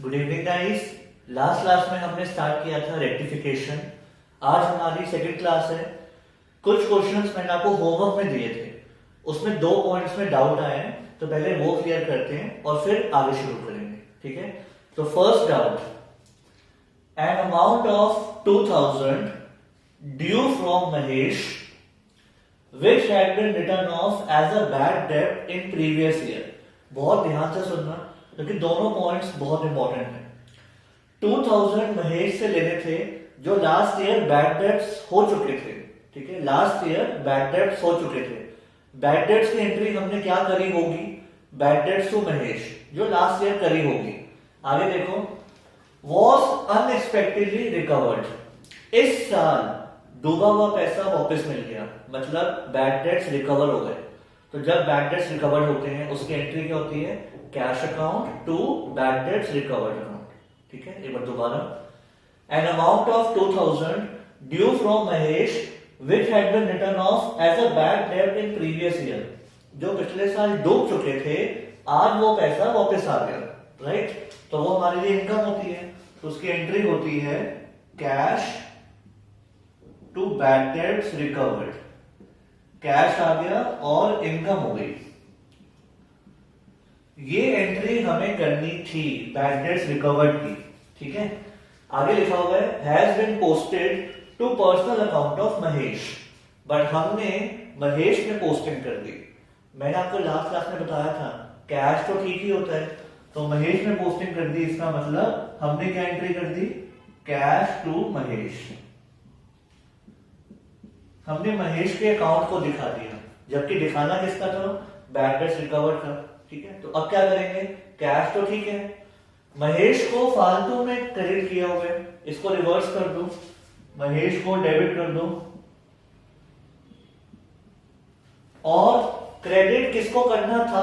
Good evening guys. Last class में हमने start किया था रेक्टिफिकेशन। आज हमारी सेकंड क्लास है। कुछ क्वेश्चंस मैंने आपको होमवर्क में दिए थे, उसमें 2 पॉइंट्स में डाउट आए हैं, तो पहले वो क्लियर करते हैं और फिर आगे शुरू करेंगे। ठीक है, तो first doubt, N amount of 2000 due from Mahesh which had been written off as a bad debt in previous year। बहुत ध्यान से सुनना क्योंकि दोनों पॉइंट्स बहुत इंपॉर्टेंट हैं। 2000 महेश से लेने थे जो लास्ट ईयर बैड डेट्स हो चुके थे। ठीक है, लास्ट ईयर बैड डेट्स हो चुके थे। बैड डेट्स की एंट्री हमने क्या करी होगी? बैड डेट्स टू महेश जो लास्ट ईयर करी होगी। आगे देखो, वॉज अनएक्सपेक्टेडली रिकवर्ड। इस साल डूबा हुआ पैसा वापस मिल गया, मतलब बैड डेट्स रिकवर हो गए। तो जब बैड डेट्स रिकवर होते हैं उसकी एंट्री क्या होती है? Cash account to bad debts recovered account. ठीक है, एक बार दोबारा, an amount of 2000 due from Mahesh which had been written off as a bad debt in previous year. जो पिछले साल डूब चुके थे, आज वो पैसा वापस आ गया। राइट, तो वो हमारे लिए इनकम होती है, तो उसकी एंट्री होती है cash to bad debts recovered. Cash आ गया और इनकम हो गई। ये एंट्री हमें करनी थी बैड डेट्स रिकवर्ड की। ठीक है, आगे लिखा हुआ है has been posted to personal account of Mahesh, but हमने महेश में पोस्टिंग कर दी। मैंने आपको लास्ट क्लास में बताया था कैश तो ठीक ही होता है, तो महेश में पोस्टिंग कर दी। इसका मतलब हमने क्या एंट्री कर दी? Cash to Mahesh. हमने महेश के अकाउंट को दिखा दिया, जबकि दिखाना किसका था? बैड डेट्स रिकवर्ड का। ठीक है, तो अब क्या करेंगे? कैश तो ठीक है, महेश को फालतू में क्रेडिट किया हुआ है, इसको रिवर्स कर दो, महेश को डेबिट कर दो, और क्रेडिट किसको करना था?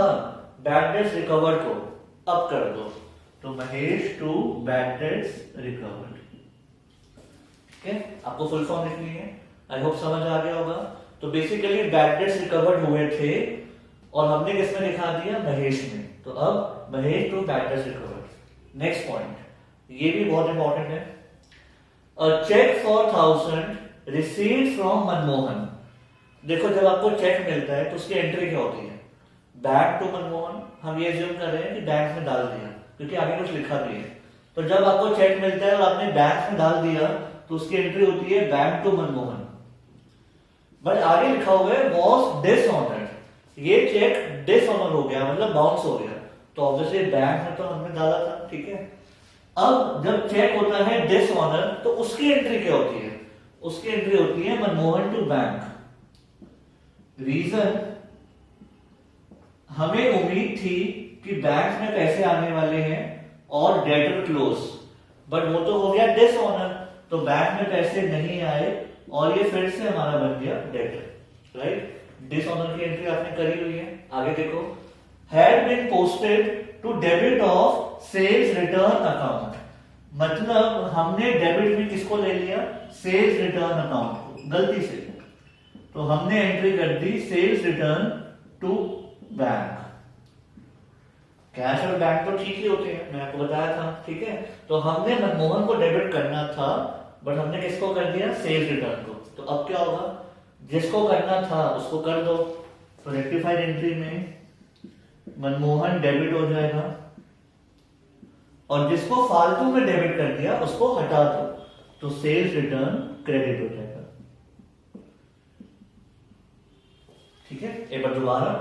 बैड डेट्स रिकवर्ड को। अब कर दो, तो Mahesh to bad debts recovered. ठीक है, आपको फुल फॉर्म लिखनी है। आई होप समझ आ गया होगा। तो बेसिकली बैड डेट्स रिकवर्ड हुए थे और हमने किसमें दिखा दिया? महेश में। तो अब Mahesh to bad debts recovered. Next point, ये भी बहुत इंपॉर्टेंट है। A cheque for 1000 received from Manmohan. देखो, जब आपको चेक मिलता है तो उसकी एंट्री क्या होती है? Bank to Manmohan. हम ये ज्यूम कर रहे हैं कि बैंक में डाल दिया, क्योंकि आगे कुछ लिखा नहीं है। तो जब आपको चेक मिलता है और आपने बैंक में डाल दिया तो उसकी एंट्री होती है बैंक टू मनमोहन। बट आगे लिखा हुआ है वॉज डिसऑनर्ड। ये चेक डिसऑनर हो गया, मतलब बाउंस हो गया, तो ऑब्वियसली बैंक में तो हमने डाला था। ठीक है, अब जब चेक होता है डिसऑनर तो उसकी एंट्री क्या होती है? उसकी एंट्री होती है मनमोहन टू बैंक। रीजन, हमें उम्मीद थी कि बैंक में पैसे आने वाले हैं और डेटर क्लोज, बट वो तो हो गया डिसऑनर, तो बैंक में पैसे नहीं आए और ये फिर से हमारा बन गया डेटर। राइट, डिसऑनर की एंट्री आपने करी हुई है। आगे देखो, had been posted to debit of sales return account. मतलब हमने डेबिट में किसको ले लिया? सेल्स रिटर्न अकाउंट को, गलती से। तो हमने एंट्री कर दी sales return to bank. Cash और बैंक तो ठीक ही होते हैं, मैं आपको बताया था। ठीक है, तो हमने मनमोहन को डेबिट करना था, बट हमने किसको कर दिया? सेल्स रिटर्न को। तो अब क्या होगा? जिसको करना था उसको कर दो, तो रेक्टिफाइड एंट्री में मनमोहन डेबिट हो जाएगा, और जिसको फालतू में डेबिट कर दिया उसको हटा दो, तो सेल्स रिटर्न क्रेडिट हो जाएगा। ठीक है, एक बार दोबारा,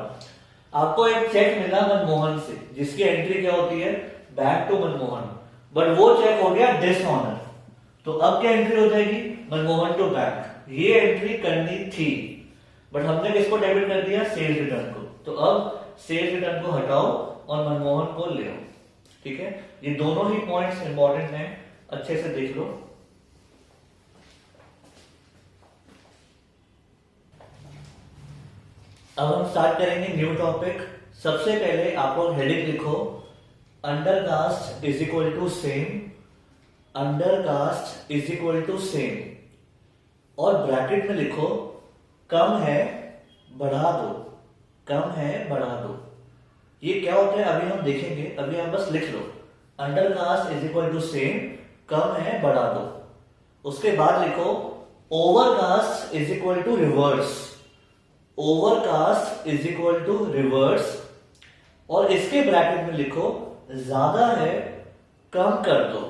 आपको एक चेक मिला मनमोहन से जिसकी एंट्री क्या होती है? बैंक टू मनमोहन, बट वो चेक हो गया डिसऑनर, तो अब क्या एंट्री हो जाएगी? Manmohan to bank. ये एंट्री करनी थी, बट हमने किसको डेबिट कर दिया? सेल्स रिटर्न को। तो अब सेल्स रिटर्न को हटाओ और मनमोहन को ले आओ। ठीक है, ये दोनों ही पॉइंट्स इंपॉर्टेंट हैं, अच्छे से देख लो। अब हम स्टार्ट करेंगे न्यू टॉपिक। सबसे पहले आप लोग हेडिंग लिखो, undercast is equal to same, undercast is equal to same, और ब्रैकेट में लिखो कम है बढ़ा दो, कम है बढ़ा दो। ये क्या होता है अभी हम देखेंगे, अभी आप बस लिख लो। Under cost is equal to same, कम है बढ़ा दो। उसके बाद लिखो over cost is equal to reverse, over cost is equal to reverse, और इसके ब्रैकेट में लिखो ज्यादा है कम कर दो,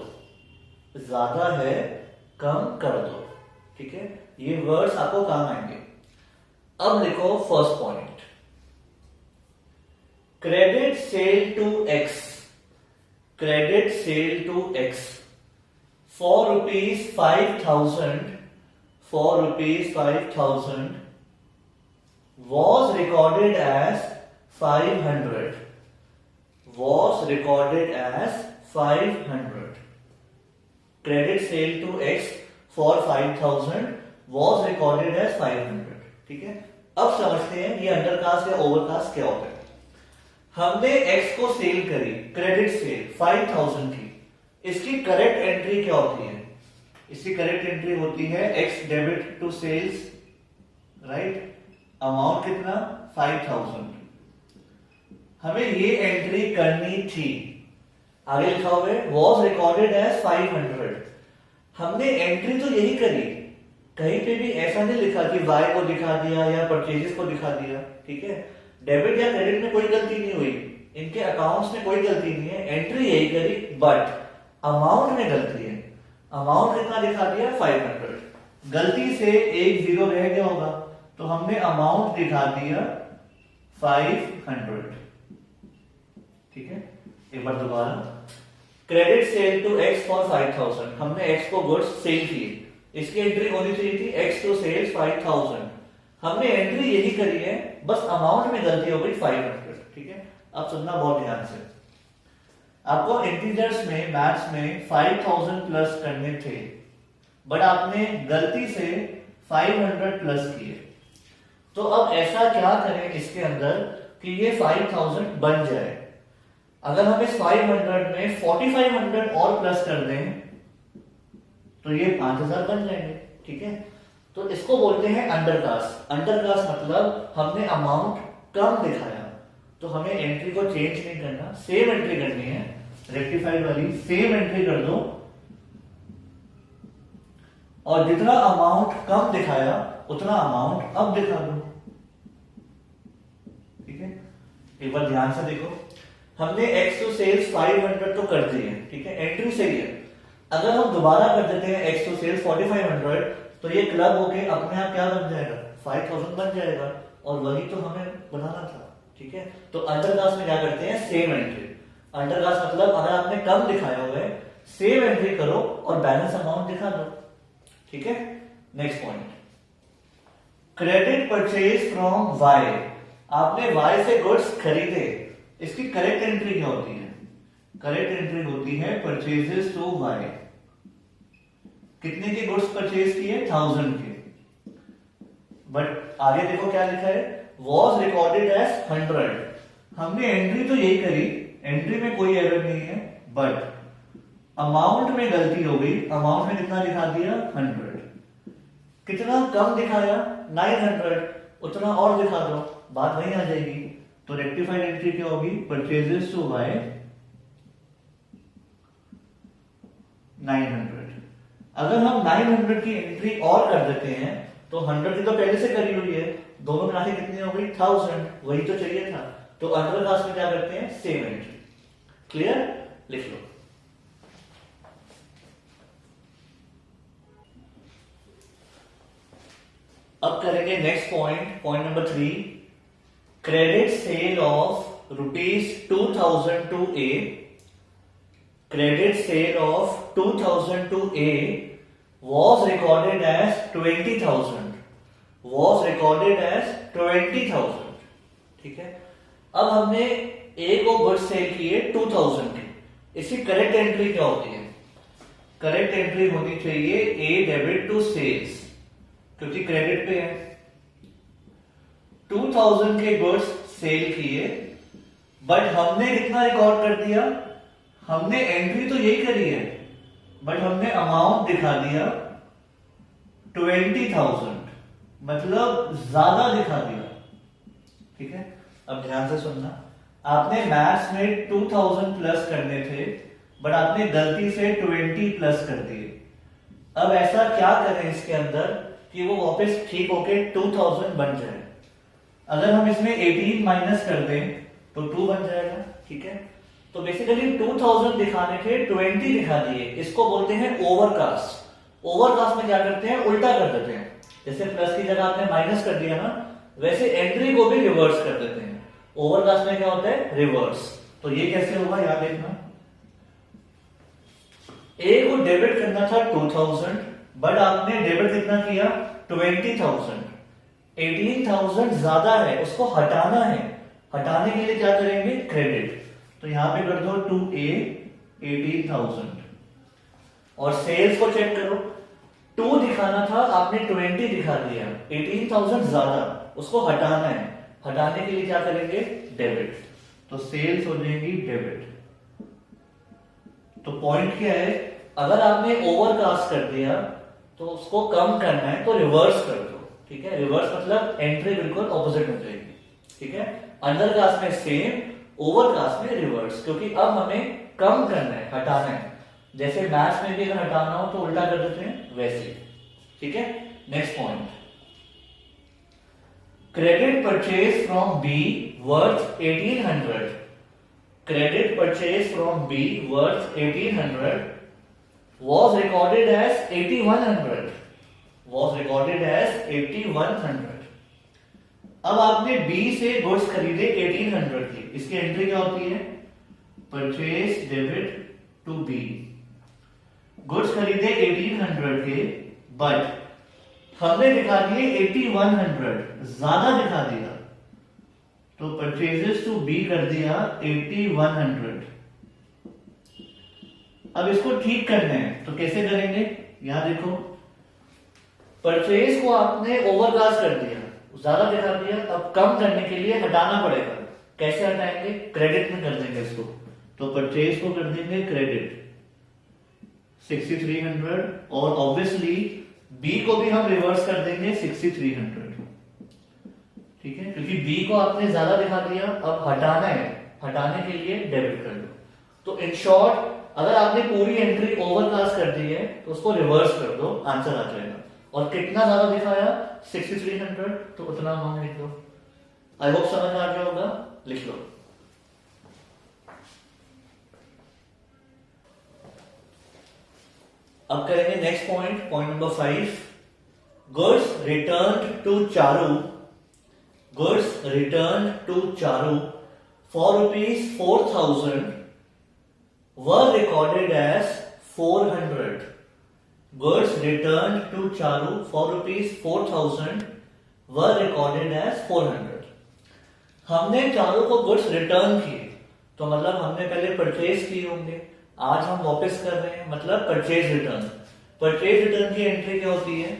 ज्यादा है कम कर दो। ठीक है, ये वर्ड्स आपको काम आएंगे। अब लिखो first point, credit sale to X, credit sale to X for rupees 5,000, for rupees 5,000 was recorded as 500, was recorded as 500. Credit sale to X for 5,000 was recorded as 500. ठीक है, अब समझते हैं ये अंडरकास्ट या ओवरकास्ट क्या होता है। हमने X को सेल करी, क्रेडिट सेल 5,000 की, इसकी करेक्ट एंट्री क्या होती है? इसकी करेक्ट एंट्री होती है X debit to sales, right, amount कितना 5,000। हमें ये एंट्री करनी थी। आगे लिखा हुआ है वॉज रिकॉर्डेड एज 500। हमने एंट्री तो यही करी, कहीं पे भी ऐसा नहीं लिखा कि वाई को दिखा दिया या परचेजेस को दिखा दिया। ठीक है, डेबिट या क्रेडिट में कोई गलती नहीं हुई, इनके अकाउंट्स में कोई गलती नहीं है, एंट्री यही करी, बट अमाउंट में गलती है। अमाउंट कितना दिखा दिया 500, गलती से एक जीरो रह गया होगा तो हमने अमाउंट दिखा दिया 500। ठीक है, एक बार दोबारा, credit sale to X for 5,000, हमने एक्स को गुड्स सेल किए, इसकी एंट्री होनी चाहिए थी एक्स टू सेल्स 5,000, हमने एंट्री यही करी है, बस अमाउंट में गलती हो गई 500। ठीक है, अब सुनना बहुत ध्यान से, आपको इंटीजर्स में मैथ्स में 5,000 प्लस करने थे, बट आपने गलती से 500 प्लस किए। तो अब ऐसा क्या करें इसके अंदर कि ये 5,000 बन जाए। अगर हम इस 500 में 4,500 और प्लस कर दें तो ये 5,000 बन जाएंगे। ठीक है, तो इसको बोलते हैं अंडरकास्ट। अंडरकास्ट मतलब हमने अमाउंट कम दिखाया, तो हमें एंट्री को चेंज नहीं करना, सेम एंट्री करनी है, रेक्टिफाइड वाली सेम एंट्री कर दो, और जितना अमाउंट कम दिखाया उतना अमाउंट अब दिखा दो। ठीक है, एक बार ध्यान से देखो, हमने एक्स टू सेल्स 500 तो कर दिए, ठीक है, एंट्री सही है। अगर हम दोबारा कर देते हैं एक्स टू सेल्स 4,500 तो ये क्लब होके अपने आप क्या बन जाएगा 5,000 बन जाएगा, और वही तो हमें बनाना था। ठीक है, तो अंडरकास्ट में क्या करते हैं सेम एंट्री। अंडरकास्ट मतलब अगर आपने कम दिखाया हुआ है सेम एंट्री करो और बैलेंस अमाउंट दिखा दो। ठीक है, next point, credit purchase from Y, आपने वाई से गुड्स खरीदे, इसकी करेक्ट एंट्री क्या होती है? करेक्ट एंट्री होती है परचेजेस टू वाई। कितने के गुड्स परचेज किए 1000 के, बट आगे देखो क्या लिखा है वॉज रिकॉर्डेड एज 100। हमने एंट्री तो यही करी, एंट्री में कोई एरर नहीं है, बट अमाउंट में गलती हो गई, अमाउंट में कितना दिखा दिया 100, कितना कम दिखाया 900, उतना और दिखा दो, बात वहीं आ जाएगी। तो रेक्टिफाइड एंट्री क्या होगी परचेजेस टू वाई 900। अगर हम 900 की एंट्री और कर देते हैं तो 100 की तो पहले से करी हुई है, दोनों मिला के कितनी हो गई 1000, वही तो चाहिए था। तो अंडरकास्ट में क्या करते हैं सेम एंट्री। क्लियर, लिख लो। अब करेंगे next point, point number 3, credit sale of ₹2,000 to A, credit sale of 2,000 to A was recorded as 20,000, was recorded as 20,000। ठीक है, अब हमने ए को गुड्स सेल किए 2,000 की, इसकी करेक्ट एंट्री क्या होती है? करेक्ट एंट्री होनी चाहिए ए डेबिट टू सेल्स, क्योंकि क्रेडिट पे है। 2,000 के गुड्स सेल किए, बट हमने कितना रिकॉर्ड कर दिया? हमने एंट्री तो यही करी है, बट हमने अमाउंट दिखा दिया 20,000, मतलब ज्यादा दिखा दिया। ठीक है, अब ध्यान से सुनना, आपने मैथ्स में 2000 प्लस करने थे, बट आपने गलती से 20 प्लस कर दिए। अब ऐसा क्या करें इसके अंदर कि वो वापस ठीक होके 2000 बन जाए। अगर हम इसमें 18 माइनस कर दें तो 2 बन जाएगा, ठीक है। तो बेसिकली 2000 दिखाने थे, 20 दिखा दिए, इसको बोलते हैं ओवरकास्ट। ओवरकास्ट में क्या करते हैं, उल्टा कर देते हैं। जैसे प्लस की जगह आपने माइनस कर दिया ना, वैसे एंट्री को भी रिवर्स कर देते हैं। ओवरकास्ट में क्या होता है, रिवर्स। तो ये कैसे होगा, याद देखना। ए को डेबिट करना था 2000, बट आपने डेबिट कितना किया, 20,000। 18,000 ज्यादा है, उसको हटाना है। हटाने के लिए क्या करेंगे, क्रेडिट। तो यहां पे कर दो 2A 18,000। और सेल्स को चेक करो, 2 दिखाना था, आपने 20 दिखा दिया, 18,000 ज्यादा, उसको हटाना है। हटाने के लिए क्या करेंगे, डेबिट। तो सेल्स हो जाएगी डेबिट। तो पॉइंट क्या है, अगर आपने ओवरकास्ट कर दिया तो उसको कम करना है तो रिवर्स कर दो, ठीक है। रिवर्स मतलब एंट्री बिल्कुल ऑपोजिट हो जाएगी, ठीक है। अंडरकास्ट में सेम, ओवरकास्ट में रिवर्स, क्योंकि अब हमें कम करना है, हटाना है। जैसे मैथ्स में भी अगर हटाना हो तो उल्टा कर देते हैं, वैसे, ठीक है। Next point, credit purchase from B worth 1800। Credit purchase from B worth 1800 was recorded as 8100, was recorded as 8100। अब आपने बी से गुड्स खरीदे 1800 की, इसकी एंट्री क्या होती है, purchase debit to B. Goods खरीदे 1800 के, बट हमने दिखा दिए 8100, ज्यादा दिखा दिया, तो परचेजेस टू बी कर दिया 8100। अब इसको ठीक करना है तो कैसे करेंगे, यहां देखो, परचेज को आपने ओवरकास्ट कर दिया, ज्यादा दिखा दिया, अब कम करने के लिए हटाना पड़ेगा। कैसे हटाएंगे, क्रेडिट में कर देंगे इसको। तो परचेज को कर देंगे क्रेडिट 6300, और ऑब्वियसली बी को भी हम रिवर्स कर देंगे 6300, ठीक है, क्योंकि बी को आपने ज्यादा दिखा दिया, अब हटाना है, हटाने के लिए डेबिट कर दो। तो इन शॉर्ट, अगर आपने पूरी एंट्री ओवरकास्ट कर दी है तो उसको रिवर्स कर दो, आंसर आ जाएगा। और कितना ज्यादा दिखाया, 6300, तो उतना अमाउंट लिख लो। आई होप समझ आ गया होगा, लिख लो। अब करेंगे next point, point number 5। Goods return to Charu, goods return to Charu for ₹4,000 were recorded as 400. Goods returned to Charu for ₹4,000 were recorded as 400. हमने चारू को गुड्स रिटर्न किए, तो मतलब हमने पहले परचेज किए होंगे, आज हम वापस कर रहे हैं, मतलब परचेज रिटर्न। परचेज रिटर्न की एंट्री क्या होती है,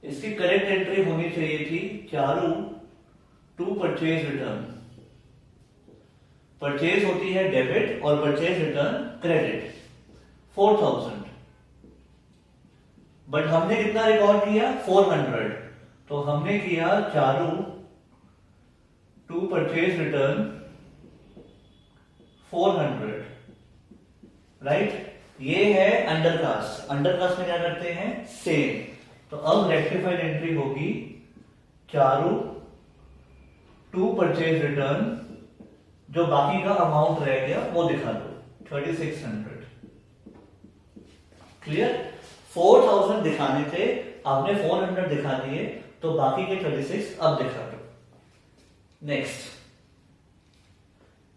इसकी करेक्ट एंट्री होनी चाहिए थी Charu to purchase return. Purchase होती है डेबिट और परचेज रिटर्न क्रेडिट, 4000। बट हमने कितना रिकॉर्ड किया, 400। तो हमने किया Charu to purchase return 400, right. ये है अंडरकास्ट। अंडरकास्ट में क्या करते हैं, सेम। तो अब रेक्टिफाइड एंट्री होगी चारू टू परचेज रिटर्न, जो बाकी का अमाउंट रह गया वो दिखा दो, 3600। क्लियर, 4000 दिखाने थे, आपने 400 दिखा दिए, तो बाकी के 36 अब दिखा दो। Next,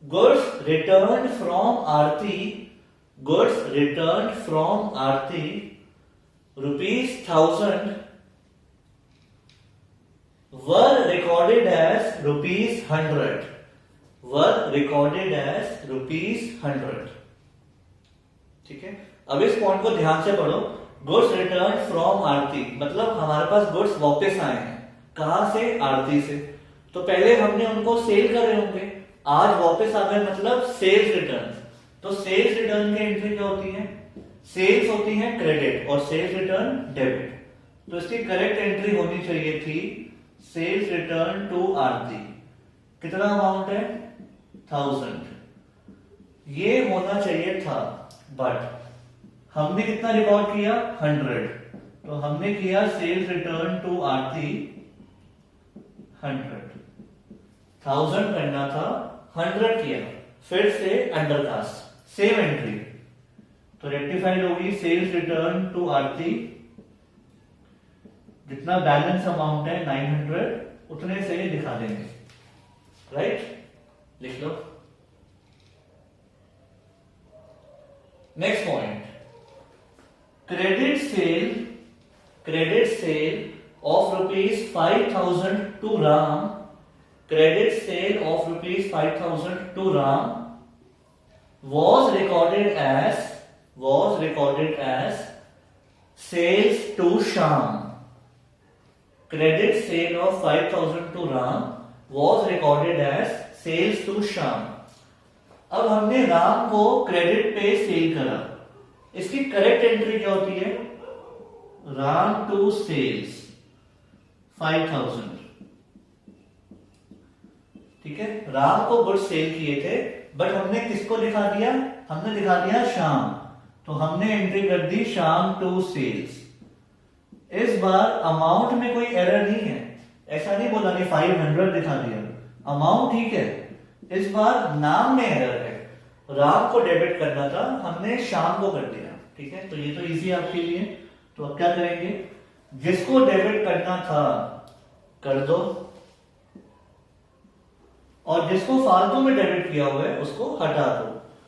goods return from Aarti, goods return from Aarti ₹1000 were recorded as ₹100, were recorded as ₹100, ठीक है। अब इस पॉइंट को ध्यान से पढ़ो, गुड्स रिटर्न फ्रॉम आरती मतलब हमारे पास गुड्स वापस आए हैं, कहां से, आरती से। तो पहले हमने उनको सेल कर रहे होंगे, आज वापस आ गए मतलब सेल्स रिटर्न। तो सेल्स रिटर्न की एंट्री क्या होती है, सेल्स होती है क्रेडिट और सेल्स रिटर्न डेबिट। तो इसकी करेक्ट एंट्री होनी चाहिए थी सेल्स रिटर्न टू आरती। कितना अमाउंट है, 1000। ये होना चाहिए था, बट हमने कितना रिकॉर्ड किया 100, तो हमने किया सेल्स रिटर्न टू आरती 100, 1000 करना था 100 किया, फिर से अंडरकास्ट सेम एंट्री, तो रेक्टिफाइड होगी सेल्स रिटर्न टू आरती, जितना बैलेंस अमाउंट है 900 उतने से दिखा देंगे, राइट? लिख लो। Next point, credit sale of rupees 5000 to Ram, credit sale of rupees 5000 to Ram was recorded as sales to Shyam. Credit sale of 5000 to Ram was recorded as sales to Shyam. अब हमने राम को credit पे cell करा, इसकी correct entry क्या होती है? Ram to sales 5000, ठीक है। राम को गुड्स सेल किए थे, बट हमने किसको दिखा दिया? हमने दिखा दिया श्याम, तो हमने एंट्री कर दी श्याम टू सेल्स। इस बार अमाउंट में कोई एरर नहीं है, ऐसा नहीं बोला कि 500 दिखा दिया, अमाउंट ठीक है। इस बार नाम में एरर है, राम को डेबिट करना था, हमने श्याम को कर दिया, ठीक है। तो ये तो इजी आपके लिए। तो अब क्या करेंगे? जिसको डेबिट करना था कर दो, और जिसको फालतू में डेबिट किया हुआ है उसको हटा दो।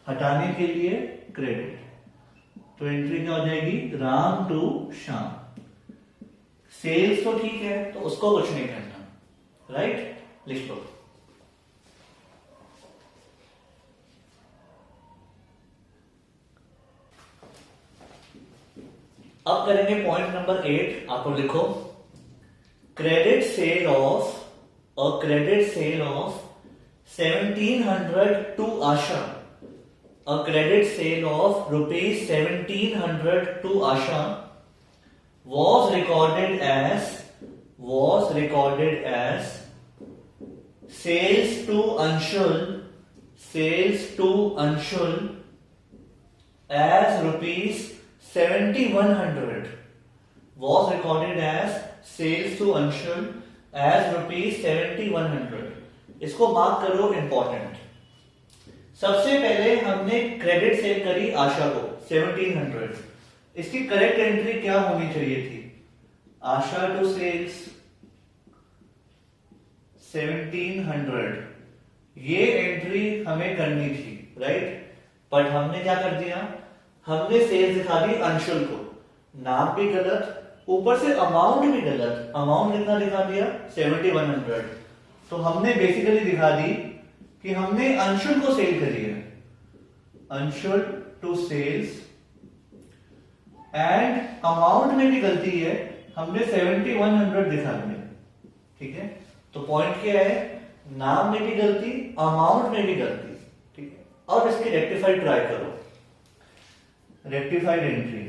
हटाने के लिए क्रेडिट, तो एंट्री क्या हो जाएगी? राम टू श्याम। सेल्स तो ठीक है, तो उसको कुछ नहीं करना, राइट? लिख लो। अब करेंगे पॉइंट नंबर 8, आपको लिखो credit sale of 1700 to Asha, a credit sale of rupees 1700 to Asha was recorded as sales to Anshul as rupees 7100, was recorded as sales to Anshul as rupees 7100। इसको मार्क करो, important. सबसे पहले हमने credit sale करी आशा को 1700, इसकी correct entry क्या होनी चाहिए थी? आशा टू सेल्स 1700, ये एंट्री हमें करनी थी, राइट? बट हमने क्या कर दिया? हमने सेल्स दिखा दी अंशुल को, नाम भी गलत, ऊपर से अमाउंट भी गलत। अमाउंट कितना दिखा दिया? 7100। तो हमने बेसिकली दिखा दी कि हमने अंशुल को सेल करी है, Anshul to sales, and amount में भी गलती है, हमने 7100 दिखा दिया, ठीक है। तो पॉइंट क्या है? नाम में भी गलती, अमाउंट में भी गलती, ठीक है। अब इसकी रेक्टिफाइड ट्राई करो, रेक्टिफाइड एंट्री।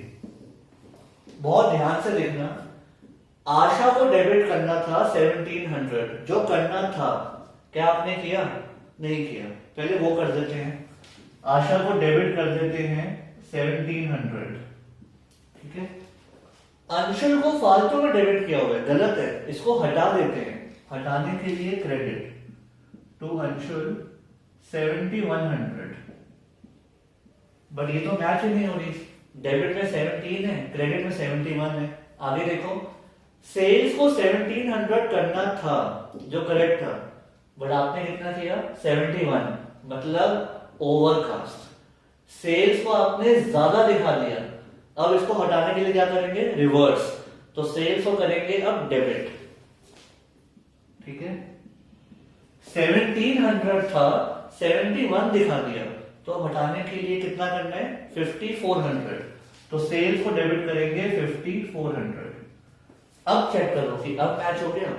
बहुत ध्यान से देखना, आशा को डेबिट करना था 1700, जो करना था, क्या आपने किया? नहीं किया। पहले वो कर देते हैं, आशा को डेबिट कर देते हैं 1700, ठीक है। अंशुल को फालतू में डेबिट किया हुआ है, गलत है, इसको हटा देते हैं। हटाने के लिए क्रेडिट टू अंशुल 7100, बट ये तो मैच ही नहीं हो रही। डेबिट में 17 है, क्रेडिट में 71 है। आगे देखो, सेल्स को 1700 करना था, जो करेक्ट था, बट आपने कितना किया? 71, मतलब ओवरकास्ट। सेल्स को आपने ज्यादा दिखा दिया। अब इसको हटाने के लिए क्या करेंगे? रिवर्स। तो सेल्स को करेंगे अब डेबिट, ठीक है। 1700 था, 71 दिखा दिया, तो हटाने के लिए कितना करना है? 5400। तो सेल्स को डेबिट करेंगे 5400। अब चेक करो कि अब मैच हो गया।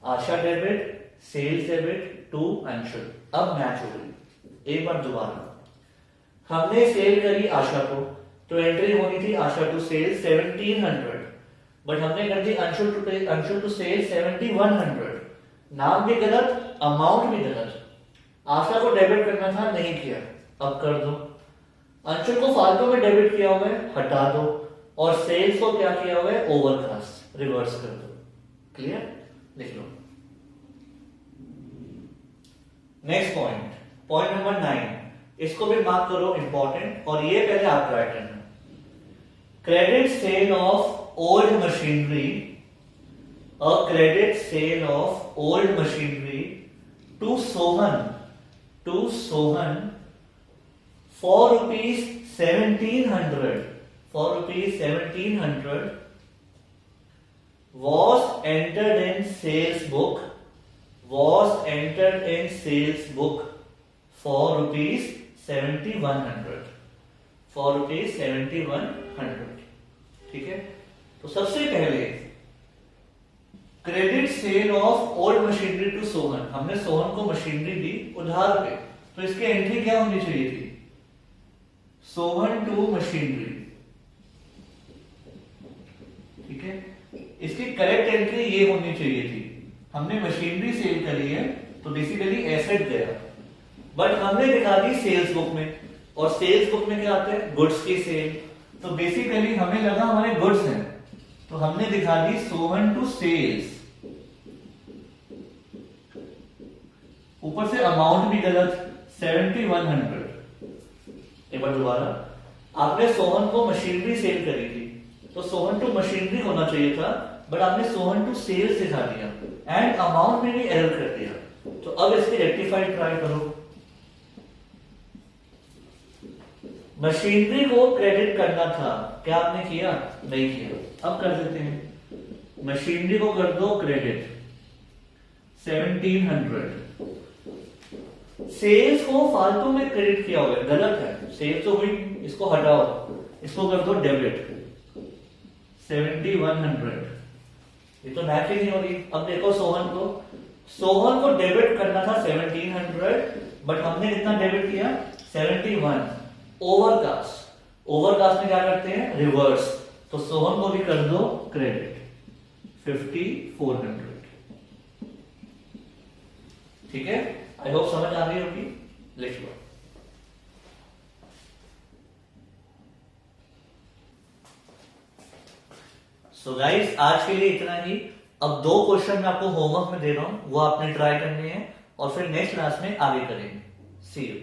Asha debit, sales debit to Anshul, अब मैच हो गई। एक बार दोबारा, हमने सेल करी आशा को, तो एंट्री होनी थी आशा टू सेल्स 1700, बट हमने कर दी अंशुल टू सेल्स 7100। नाम भी गलत, अमाउंट भी गलत। आशा को डेबिट करना था, नहीं किया। अब कर दो। अंशुल को फालतू में डेबिट किया हुआ है, हटा दो, और सेल्स को क्या किया हुआ है, ओवरकास्ट, रिवर्स कर दो। क्लियर, लिख लो। नेक्स्ट पॉइंट, पॉइंट नंबर 9, इसको भी मार्क करो, इंपॉर्टेंट, और ये पहले आप ट्राई करना। Credit sale of old machinery, a credit sale of old machinery to Sohan for rupees 1700 was entered in sales book for rupees 7100 ठीक है। तो सबसे पहले credit sale of old machinery to Sohan, हमने सोहन को मशीनरी दी उधार पे, तो इसकी एंट्री क्या होनी चाहिए थी, सोहन टू मशीनरी, ठीक है। इसकी करेक्ट एंट्री ये होनी चाहिए थी, हमने मशीनरी सेल करी है तो बेसिकली एसेट गया, बट हमने दिखा दी सेल्स बुक में, और सेल्स बुक में क्या आता है, गुड्स की सेल, तो बेसिकली हमें लगा हमारे गुड्स हैं, तो हमने दिखा दी सोहन टू सेल्स, ऊपर से अमाउंट भी गलत 7100। एक बार दोबारा, आपने सोहन को मशीनरी सेल करी थी, तो सोहन टू मशीनरी होना चाहिए था, बट आपने सोहन टू सेल्स दिखा दिया, एंड अमाउंट में भी एरर कर दिया। तो अब इसकी रेक्टिफाइड ट्राई करो। मशीनरी को क्रेडिट करना था, क्या आपने किया, नहीं किया, अब कर देते हैं। मशीनरी को कर दो क्रेडिट 1700, सेल्स को फालतू में क्रेडिट किया हुआ है, गलत है, सेल्स तो हुई, इसको हटाओ, इसको कर दो डेबिट 7100, ये तो मैच ही नहीं हो रही। अब देखो सोहन को डेबिट करना था 1700, बट हमने कितना डेबिट किया, 71। ओवरकास्ट में क्या करते हैं, रिवर्स, तो सोहन को भी कर दो क्रेडिट 5400, ठीक है। आई होप समझ आ रही होगी, लिख लो। सो गाइस, आज के लिए इतना ही। अब 2 क्वेश्चन मैं आपको होमवर्क में दे रहा हूं, वो आपने ट्राई करने हैं, और फिर नेक्स्ट क्लास में आगे करेंगे। सी यू।